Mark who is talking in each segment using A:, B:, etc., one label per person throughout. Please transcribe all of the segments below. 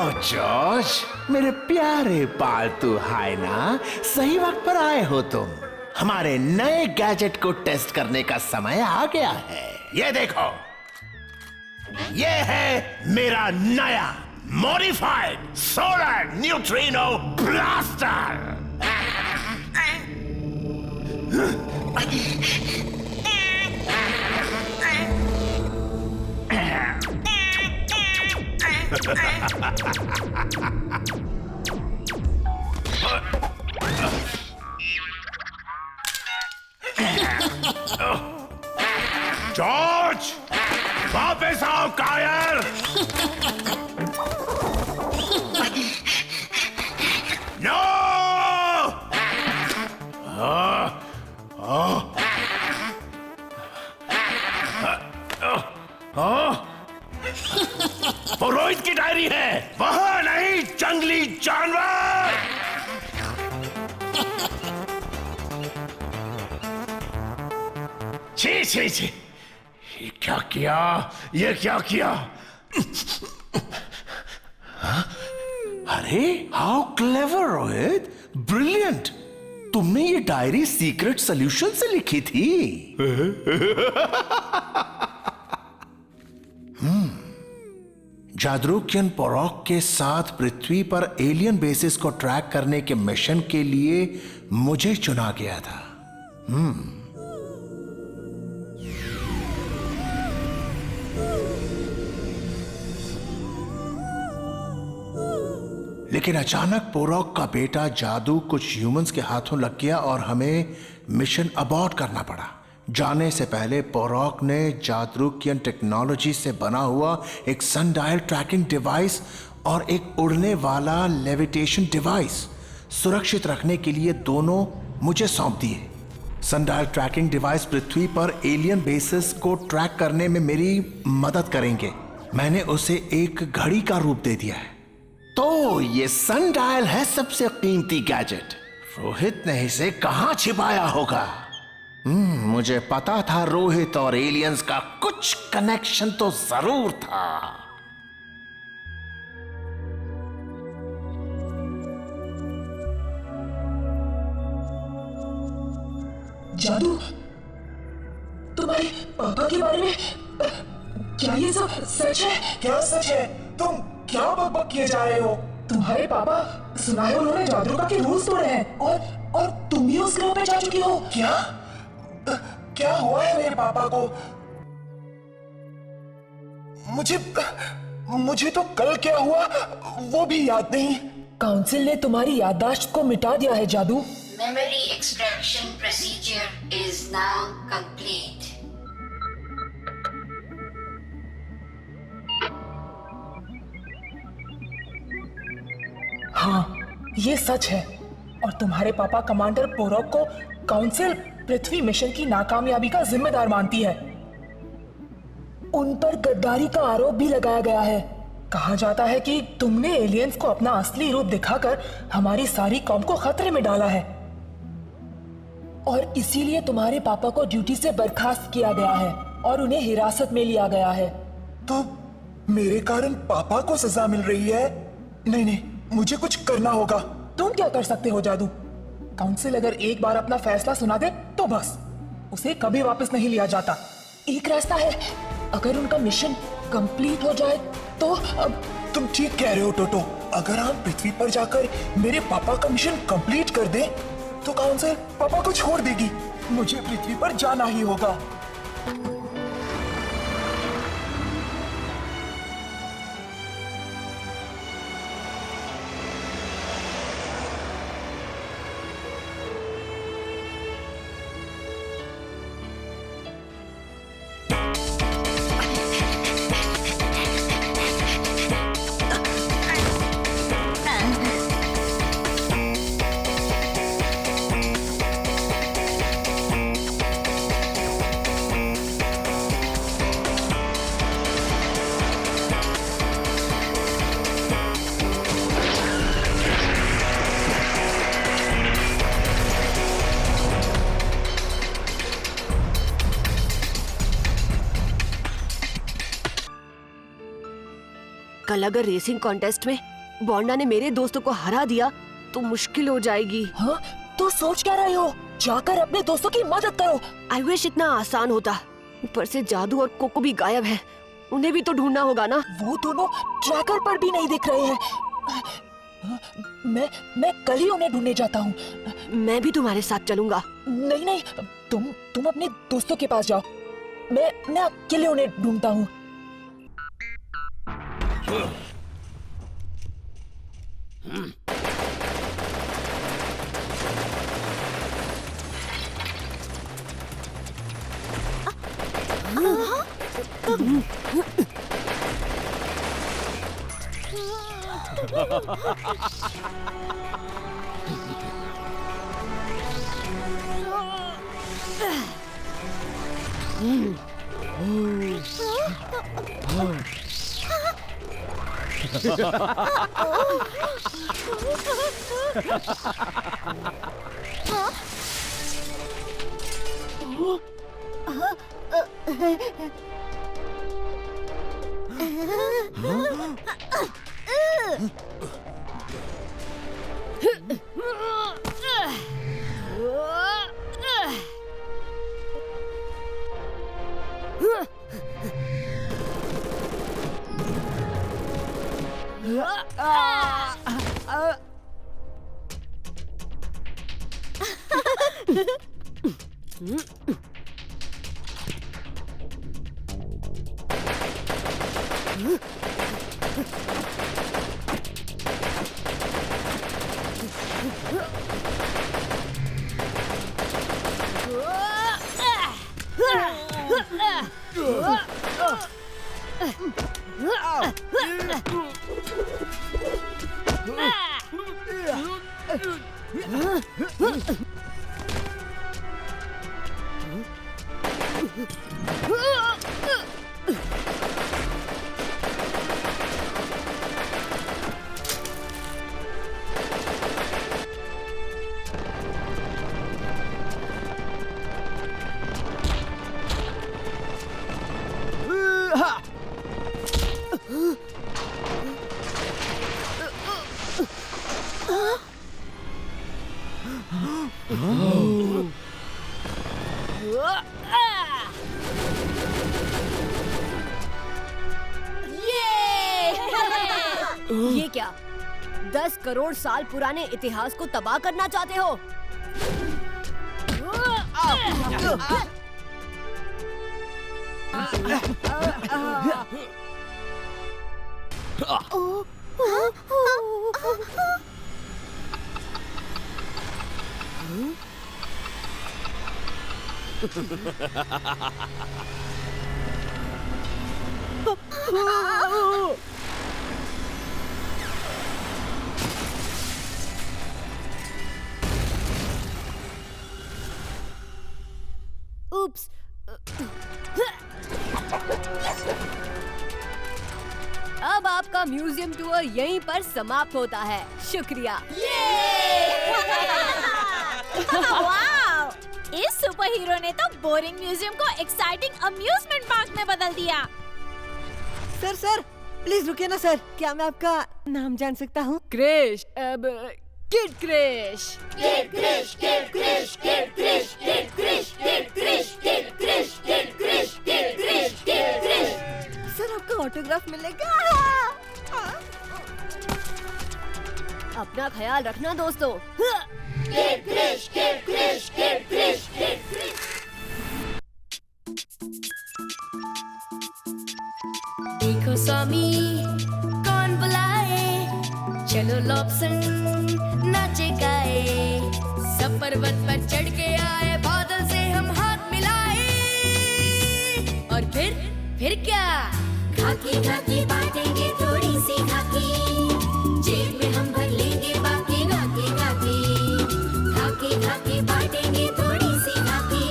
A: आओ जॉर्ज, मेरे प्यारे पालतू हाइना, सही वक्त पर आए हो तुम। हमारे नए गैजेट को टेस्ट करने का समय आ गया है। ये देखो, ये है मेरा नया modified solar neutrino blaster. George, वापस आओ कायर। नो! वो रोहित की डायरी है, वहां नहीं जंगली जानवर। छी छी छी, ये क्या किया, ये क्या किया? अरे हाउ क्लेवर रोहित, ब्रिलियंट। तुमने ये डायरी सीक्रेट सॉल्यूशन से लिखी थी। जादरूकियन पोरॉक के साथ पृथ्वी पर एलियन बेसिस को ट्रैक करने के मिशन के लिए मुझे चुना गया था। लेकिन अचानक पोरॉक का बेटा जादू कुछ ह्यूमंस के हाथों लग गया और हमें मिशन अबॉर्ट करना पड़ा। जाने से पहले पोरॉक ने जादरूकियन टेक्नोलॉजी से बना हुआ एक सनडायल ट्रैकिंग डिवाइस और एक उड़ने वाला लेविटेशन डिवाइस सुरक्षित रखने के लिए दोनों मुझे सौंप दिए। सनडायल ट्रैकिंग डिवाइस पृथ्वी पर एलियन बेसिस को ट्रैक करने में मेरी मदद करेंगे। मैंने उसे एक घड़ी का रूप दे दिया है। तो ये सनडायल है सबसे कीमती गैजेट। रोहित ने इसे कहां छिपाया होगा? मुझे पता था रोहित और एलियंस का कुछ कनेक्शन तो जरूर था।
B: जादू, तुम्हारे पापा के बारे में क्या ये सब सच है?
C: क्या सच है? तुम क्या बकबक किए जा रहे हो?
B: तुम्हारे पापा, सुना है उन्होंने जादरूका के रूल्स तोड़े हैं और तुम भी उस ग्रह पे जा चुकी हो।
C: क्या हुआ है मेरे पापा को? मुझे तो कल क्या हुआ वो भी याद नहीं।
B: काउंसिल ने तुम्हारी याददाश्त को मिटा दिया है जादू।
D: Memory extraction procedure is now complete.
B: हाँ, ये सच है। और तुम्हारे पापा कमांडर पोरॉक को काउंसिल पृथ्वी मिशन की नाकामयाबी का जिम्मेदार मानती है। उन पर गद्दारी का आरोप भी लगाया गया है। कहा जाता है कि तुमने एलियंस को अपना असली रूप दिखाकर हमारी सारी कौम को खतरे में डाला है और इसीलिए तुम्हारे पापा को ड्यूटी से बर्खास्त किया गया है और उन्हें हिरासत में लिया गया है।
C: तो मेरे कारण पापा को सजा मिल रही है? नहीं, मुझे कुछ करना होगा।
B: तुम क्या कर सकते हो जादू? काउंसिल अगर एक बार अपना फैसला सुना दे तो बस उसे कभी वापस नहीं लिया जाता। एक रास्ता है, अगर उनका मिशन कंप्लीट हो जाए तो। अब
C: तुम ठीक कह रहे हो टोटो। अगर हम पृथ्वी पर जाकर मेरे पापा का मिशन कंप्लीट कर दें तो काउंसिल पापा को छोड़ देगी। मुझे पृथ्वी पर जाना ही होगा।
E: कल अगर रेसिंग कॉन्टेस्ट में बोंडा ने मेरे दोस्तों को हरा दिया तो मुश्किल हो जाएगी।
B: हाँ, तो सोच क्या रहे हो? जाकर अपने दोस्तों की मदद करो।
E: आई विश इतना आसान होता। ऊपर से जादू और कोको भी गायब है, उन्हें भी तो ढूंढना होगा ना।
B: वो दोनों ट्रैकर पर भी नहीं दिख रहे हैं। मैं कल ही उन्हें ढूंढने जाता हूँ।
E: मैं भी तुम्हारे साथ चलूंगा।
B: नहीं नहीं, तुम अपने दोस्तों के पास जाओ, मैं अकेले उन्हें ढूंढता हूँ।
E: ये क्या 10 करोड़ साल पुराने इतिहास को तबाह करना चाहते हो? Oops. अब आपका म्यूजियम टूर यहीं पर समाप्त होता है। शुक्रिया।
F: वाओ! इस सुपर हीरो ने तो बोरिंग म्यूजियम को एक्साइटिंग अम्यूजमेंट पार्क में बदल दिया।
G: सर प्लीज रुकिए ना सर, क्या मैं आपका नाम जान सकता हूँ?
E: क्रिश, अब किड क्रिश।
G: सर आपका ऑटोग्राफ मिलेगा?
E: अपना ख्याल रखना दोस्तों।
H: देखो स्वामी कौन बुलाए, चलो लॉप्सन नाचे गाए, सब पर्वत पर चढ़ के आए, बादल से हम हाथ मिलाए, और फिर क्या? खाकी खाकी बांटेंगे थोड़ी सी खाकी, जेब में हम भर लेंगे बाकी खाकी खाकी, खाकी खाकी बांटेंगे थोड़ी सी खाकी,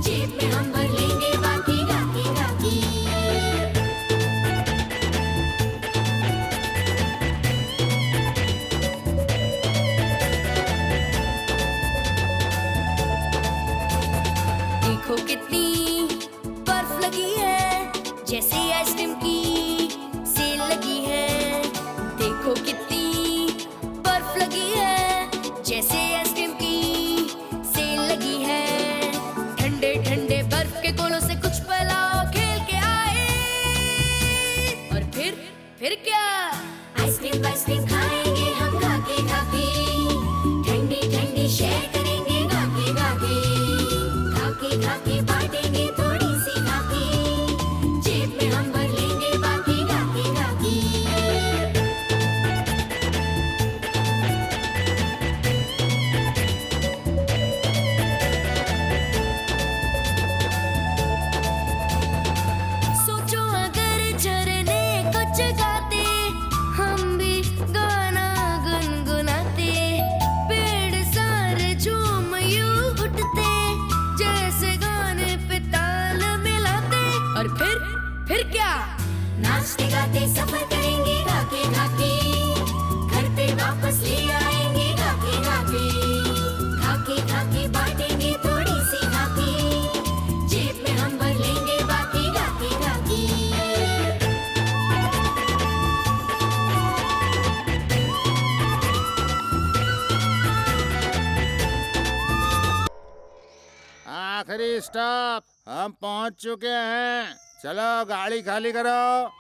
H: जेब में हम भर लेंगे बाकी खाकी खाकी। देखो कितनी बर्फ लगी है, जैसे आइसक्रीम की सेल फिर क्या।
D: आइसक्रीम खाएंगे हम खाके खाके, ठंडी ठंडी शेयर करेंगे खाके खाके, खाके खाके बांटेंगे थोड़ी सी खाके, जेब में हम भर लेंगे बाकी खाके खाके।
H: सोचो अगर झरने कुछ गाते, हम भी गाना गुनगुनाते, पेड़ सारे झूम यूं उठते, जैसे गाने पे ताल मिलाते। और फिर क्या।
D: नाचते गाते सफर करेंगे खाके खाके, घर पे वापस ले आएंगे खाके खाके, खाके खाके बांटेंगे थोड़ी सी खाके, जेब में हम भर लेंगे बाकी खाके खाके।
I: आखिरी स्टॉप, हम पहुंच चुके हैं। चलो गाड़ी खाली करो।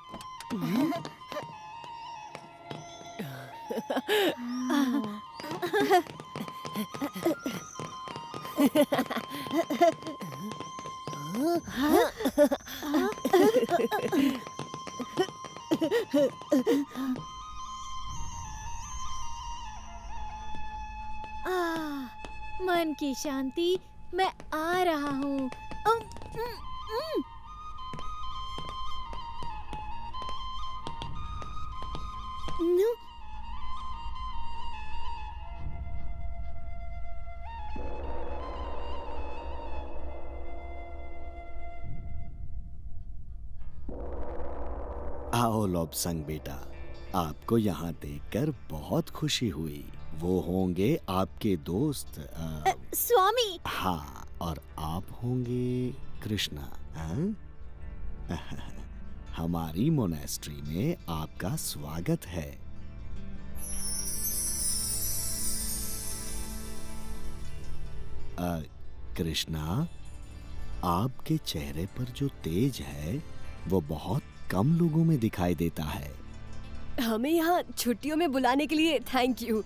F: मन की शांति, मैं आ रहा हूँ।
J: आओ लॉब्संग बेटा, आपको यहाँ देखकर बहुत खुशी हुई। वो होंगे आपके दोस्त
F: स्वामी।
J: हाँ, और आप होंगे कृष्णा। हाँ? हमारी मोनेस्ट्री में आपका स्वागत है। कृष्णा, आपके चेहरे पर जो तेज है वो बहुत कम लोगों में दिखाई देता है।
E: हमें यहाँ छुट्टियों में बुलाने के लिए थैंक यू।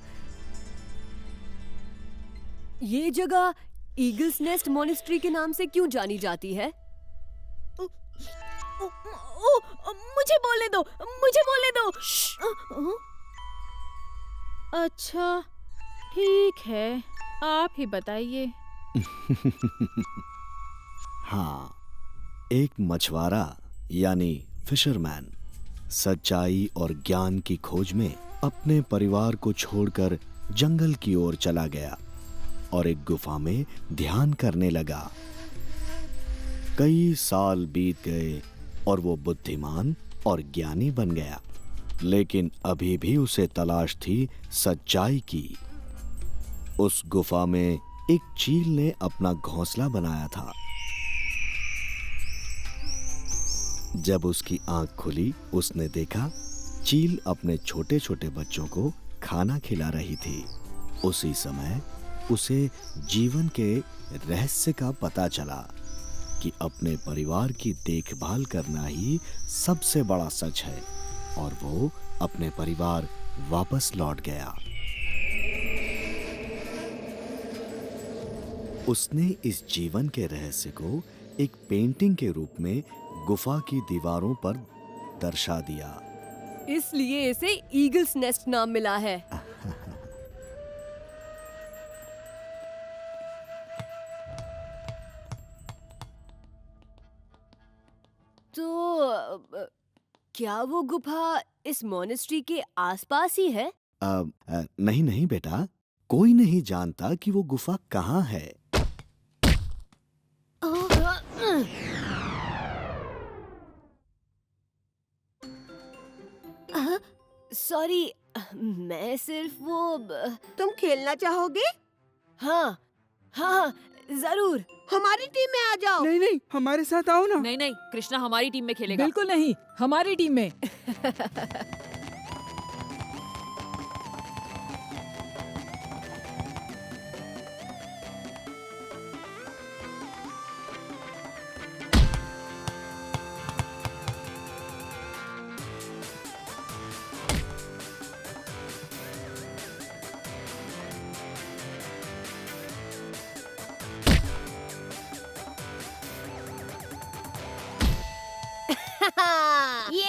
E: ये जगह ईगल्स नेस्ट मॉनेस्ट्री के नाम से क्यों जानी जाती है?
F: मुझे बोलने दो, मुझे बोलने दो। अच्छा ठीक है, आप ही बताइए।
J: हाँ, एक मछुआरा यानी फिशरमैन सच्चाई और ज्ञान की खोज में अपने परिवार को छोड़कर जंगल की ओर चला गया और एक गुफा में ध्यान करने लगा। कई साल बीत गए और वो बुद्धिमान और ज्ञानी बन गया, लेकिन अभी भी उसे तलाश थी सच्चाई की। उस गुफा में एक चील ने अपना घोंसला बनाया था। जब उसकी आंख खुली, उसने देखा चील अपने छोटे छोटे बच्चों को खाना खिला रही थी। उसी समय उसे जीवन के रहस्य का पता चला कि अपने परिवार की देखभाल करना ही सबसे बड़ा सच है, और वो अपने परिवार वापस लौट गया। उसने इस जीवन के रहस्य को एक पेंटिंग के रूप में गुफा की दीवारों पर दर्शा दिया।
E: इसलिए इसे ईगल्स नेस्ट नाम मिला है। तो क्या वो गुफा इस मॉनेस्ट्री के आसपास ही है?
J: नहीं नहीं बेटा, कोई नहीं जानता कि वो गुफा कहाँ है।
E: सॉरी, मैं सिर्फ वो
G: तुम खेलना चाहोगे?
E: हाँ हाँ जरूर।
G: हमारी टीम में आ जाओ।
K: नहीं नहीं, हमारे साथ आओ ना।
L: नहीं नहीं, कृष्णा हमारी टीम में खेलेगा।
K: बिल्कुल नहीं, हमारी टीम में।
F: ये